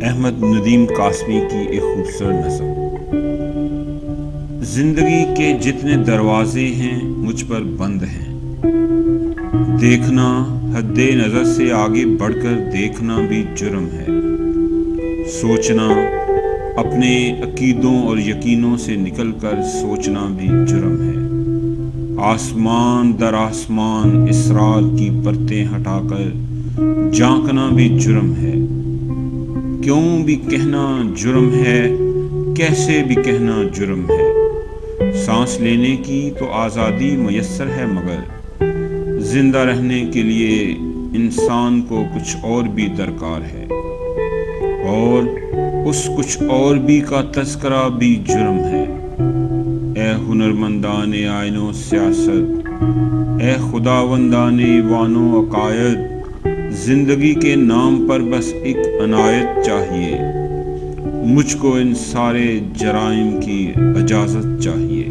احمد ندیم قاسمی کی ایک خوبصورت نظم۔ زندگی کے جتنے دروازے ہیں مجھ پر بند ہیں، دیکھنا حد نظر سے آگے بڑھ کر دیکھنا بھی جرم ہے، سوچنا اپنے عقیدوں اور یقینوں سے نکل کر سوچنا بھی جرم ہے، آسمان در آسمان اسرار کی پرتیں ہٹا کر جھانکنا بھی جرم ہے، کیوں بھی کہنا جرم ہے، کیسے بھی کہنا جرم ہے، سانس لینے کی تو آزادی میسر ہے، مگر زندہ رہنے کے لیے انسان کو کچھ اور بھی درکار ہے، اور اس کچھ اور بھی کا تذکرہ بھی جرم ہے۔ اے ہنرمندان آئین و سیاست، اے خداوندان ایوان و عقائد، زندگی کے نام پر بس ایک عنایت چاہیے، مجھ کو ان سارے جرائم کی اجازت چاہیے۔